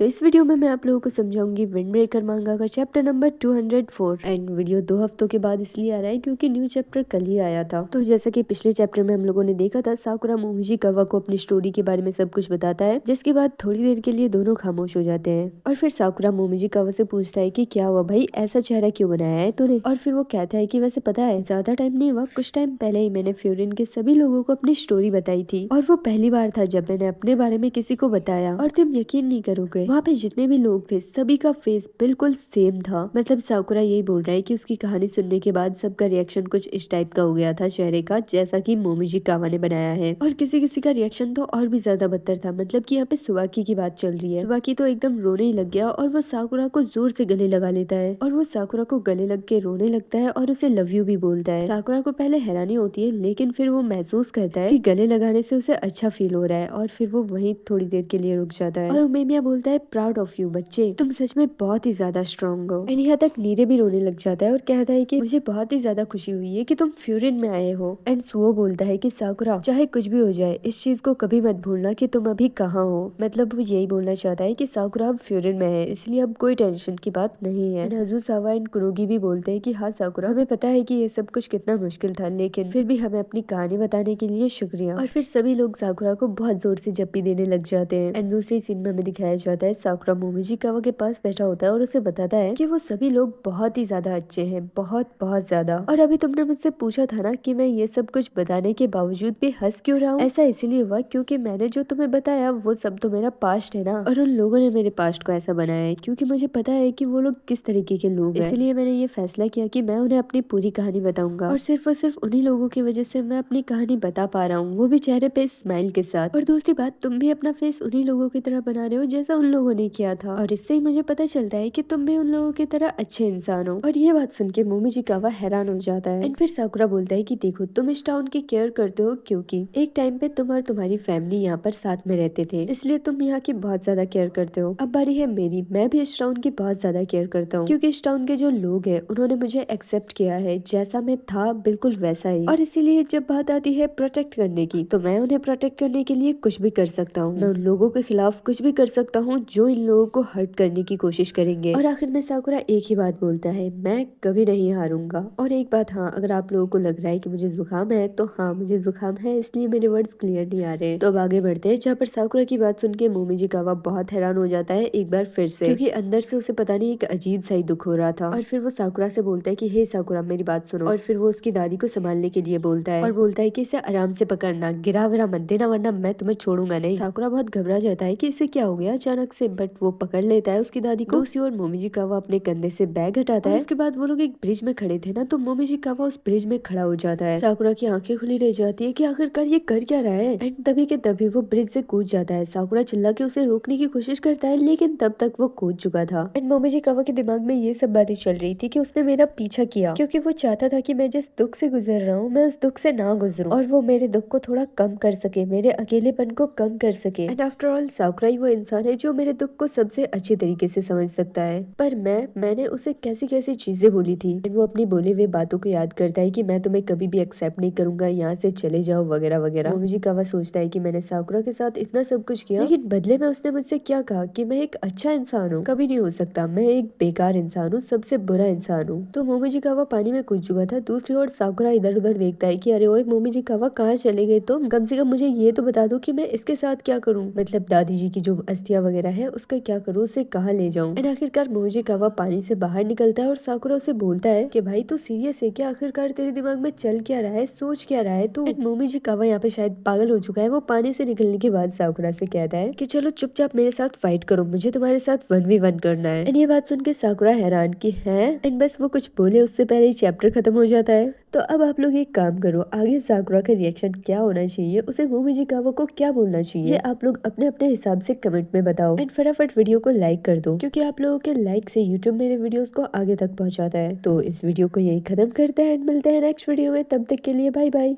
तो इस वीडियो में मैं आप लोगों को समझाऊंगी विंड ब्रेकर मांगा का चैप्टर नंबर 204। एंड वीडियो 2 हफ्तों के बाद इसलिए आ रहा है क्योंकि न्यू चैप्टर कल ही आया था। तो जैसा कि पिछले चैप्टर में हम लोगों ने देखा था, साकुरा मोमिजी कावा को अपनी स्टोरी के बारे में सब कुछ बताता है, जिसके बाद थोड़ी देर के लिए दोनों खामोश हो जाते हैं। और फिर साकुरा मोमिजी कावा से पूछता है कि क्या हुआ भाई, ऐसा चेहरा क्यों बनाया है तूने। और फिर वो कहता है कि वैसे पता है, ज्यादा टाइम नहीं हुआ, कुछ टाइम पहले ही मैंने फ्यूरिन के सभी लोगों को अपनी स्टोरी बताई थी, और वो पहली बार था जब मैंने अपने बारे में किसी को बताया। और तुम यकीन नहीं करोगे, वहाँ पे जितने भी लोग थे सभी का फेस बिल्कुल सेम था। मतलब साकुरा यही बोल रहा है कि उसकी कहानी सुनने के बाद सबका रिएक्शन कुछ इस टाइप का हो गया था चेहरे का, जैसा कि मोमिजी कावा ने बनाया है। और किसी किसी का रिएक्शन तो और भी ज्यादा बदतर था। मतलब कि यहाँ पे सुवाकी की बात चल रही है। सुवाकी तो एकदम रोने ही लग गया और वो साकुरा को जोर से गले लगा लेता है, और वो साकुरा को गले लग के रोने लगता है और उसे लव यू भी बोलता है। साकुरा को पहले हैरानी होती है, लेकिन फिर वो महसूस करता है कि गले लगाने से उसे अच्छा फील हो रहा है, और फिर वो वहीं थोड़ी देर के लिए रुक जाता है। और उमेमिया बोलता है, प्राउड ऑफ यू बच्चे, तुम सच में बहुत ही ज्यादा स्ट्रॉन्ग हो। एंड यहाँ तक नीरे भी रोने लग जाता है और कहता है कि मुझे बहुत ही ज्यादा खुशी हुई है कि तुम फ्यूरिन में आए हो। एंड सुओ बोलता है कि साकुरा, चाहे कुछ भी हो जाए, इस चीज को कभी मत भूलना कि तुम अभी कहाँ हो। मतलब वो यही बोलना चाहता है कि साकुरा अब फ्यूरिन में है, इसलिए अब कोई टेंशन की बात नहीं है। नजुसावा एंड कुरोगी भी बोलते हैं कि हाँ साकुरा, हमें पता है कि ये सब कुछ कितना मुश्किल था, लेकिन फिर भी हमें अपनी कहानी बताने के लिए शुक्रिया। और फिर सभी लोग साकुरा को बहुत जोर से जप्पी देने लग जाते हैं। एंड दूसरी सीन में हमें दिखाया जाता है, साकुरा मोमिजी कावा के पास बैठा होता है और उसे बताता है कि वो सभी लोग बहुत ही ज्यादा अच्छे हैं, बहुत बहुत ज्यादा। और अभी तुमने मुझसे पूछा था ना कि मैं ये सब कुछ बताने के बावजूद भी हंस क्यों रहा हूँ, ऐसा इसीलिए हुआ क्योंकि मैंने जो तुम्हें बताया वो सब तो मेरा पास्ट है ना, और उन लोगों ने मेरे पास्ट को ऐसा बनाया है क्योंकि मुझे पता है कि वो लोग किस तरीके के लोग हैं। इसलिए मैंने ये फैसला किया कि मैं उन्हें अपनी पूरी कहानी बताऊंगा, और सिर्फ उन्हीं लोगों की वजह से मैं अपनी कहानी बता पा रहा हूँ, वो भी चेहरे पे स्माइल के साथ। और दूसरी बात, तुम भी अपना फेस उन्हीं लोगों की तरह बना रहे हो जैसा उन लोगों ने किया था, और इससे ही मुझे पता चलता है कि तुम भी उन लोगों की तरह अच्छे इंसान हो। और ये बात सुन के मोमिजी कावा हैरान हो जाता है। एंड फिर साकुरा बोलता है कि देखो, तुम इस टाउन की केयर करते हो क्योंकि एक टाइम पे तुम और तुम्हारी फैमिली यहाँ पर साथ में रहते थे, इसलिए तुम यहाँ की बहुत ज्यादा केयर करते हो। अब बारी है मेरी, मैं भी इस टाउन की बहुत ज्यादा केयर करता हूँ क्योंकि इस टाउन के जो लोग हैं उन्होंने मुझे एक्सेप्ट किया है जैसा मैं था, बिल्कुल वैसा ही। और इसीलिए जब बात आती है प्रोटेक्ट करने की, तो मैं उन्हें प्रोटेक्ट करने के लिए कुछ भी कर सकता हूँ। मैं उन लोगों के खिलाफ कुछ भी कर सकता हूँ जो इन लोगों को हर्ट करने की कोशिश करेंगे। और आखिर में साकुरा एक ही बात बोलता है, मैं कभी नहीं हारूंगा। और एक बात, हाँ, अगर आप लोगों को लग रहा है कि मुझे जुकाम है, तो हाँ, मुझे जुकाम है, इसलिए मेरे वर्ड्स क्लियर नहीं आ रहे। तो अब आगे बढ़ते हैं, जहाँ पर साकुरा की बात सुन के मोमिजी कावा बहुत हैरान हो जाता है एक बार फिर से, क्योंकि अंदर से उसे पता नहीं एक अजीब सा ही दुख हो रहा था। और फिर वो साकुरा से बोलता है कि हे साकुरा, मेरी बात सुनो। और फिर वो उसकी दादी को संभालने के लिए बोलता है और बोलता है कि इसे आराम से पकड़ना, गिरा विरा मत देना, वरना मैं तुम्हें छोड़ूंगा नहीं। साकुरा बहुत घबरा जाता है कि इसे क्या हो गया अचानक से, बट वो पकड़ लेता है उसकी दादी को। दूसरी ओर मोमिजी कावा अपने कंधे से बैग हटाता है। उसके बाद वो लोग एक ब्रिज में खड़े थे ना, तो मोमिजी कावा उस ब्रिज में खड़ा हो जाता है। साकुरा की आंखें खुली रह जाती है कि आखिरकार ये कर क्या रहा है। एंड तभी के तभी वो ब्रिज से कूद जाता है। साकुरा चिल्ला के उसे रोकने की कोशिश करता है, लेकिन तब तक वो कूद चुका था। एंड मोमिजी कावा के दिमाग में ये सब बातें चल रही थी कि उसने मेरा पीछा किया क्योंकि वो चाहता था कि मैं जिस दुख से गुजर रहा हूँ, मैं उस दुख से ना गुजरूं, और वो मेरे दुख को थोड़ा कम कर सके, मेरे अकेलेपन को कम कर सके। एंड आफ्टर ऑल साकुरा ही वो इंसान है जो मेरे दुख को सबसे अच्छे तरीके से समझ सकता है। पर मैंने उसे कैसी कैसी चीजें बोली थी। एंड वो अपनी बोली हुई बातों को याद करता है कि मैं तुम्हें कभी भी एक्सेप्ट नहीं करूंगा, यहाँ से चले जाओ, वगैरह वगैरह। मोमिजी कावा सोचता है कि मैंने साकुरा के साथ इतना सब कुछ किया, लेकिन बदले में उसने मुझसे क्या कहा कि मैं एक अच्छा इंसान हूँ। कभी नहीं हो सकता, मैं एक बेकार इंसान हूँ, सबसे बुरा इंसान हूँ। तो मोमिजी कावा पानी में कूद चुका था। दूसरी ओर साकुरा इधर उधर देखता है कि अरे ओए मोमिजी कावा, कहाँ चले गए तुम? कम से कम मुझे ये तो बता दो कि मैं इसके साथ क्या करूँ, मतलब दादी जी की जो अस्थियां वगैरह है उसका क्या करूँ, उसे कहाँ ले जाऊँ। एंड आखिरकार मोमिजी कावा पानी से बाहर निकलता है और साकुरा उसे बोलता है कि भाई तू सीरियस है क्या, आखिरकार तेरे दिमाग में चल क्या रहा है, सोच क्या रहा है तू? एंड मोमिजी कावा यहाँ पे शायद पागल हो चुका है। वो पानी से निकलने के बाद साकुरा से कहता है कि चलो चुपचाप मेरे साथ फाइट करो, मुझे तुम्हारे साथ 1v1 करना है। एंड ये बात सुन के साकुरा हैरान की है, एंड बस वो कुछ बोले उससे पहले ही चैप्टर खत्म हो जाता है। तो अब आप लोग एक काम करो, आगे साकुरा का रिएक्शन क्या होना चाहिए, उसे मोमिजी कावा को क्या बोलना चाहिए, ये आप लोग अपने अपने हिसाब से कमेंट में बताओ। एंड फटाफट वीडियो को लाइक कर दो, क्योंकि आप लोगों के लाइक से यूट्यूब मेरे वीडियोस को आगे तक पहुंचाता है। तो इस वीडियो को यही खत्म करते हैं एंड मिलते हैं नेक्स्ट वीडियो में, तब तक के लिए बाय बाय।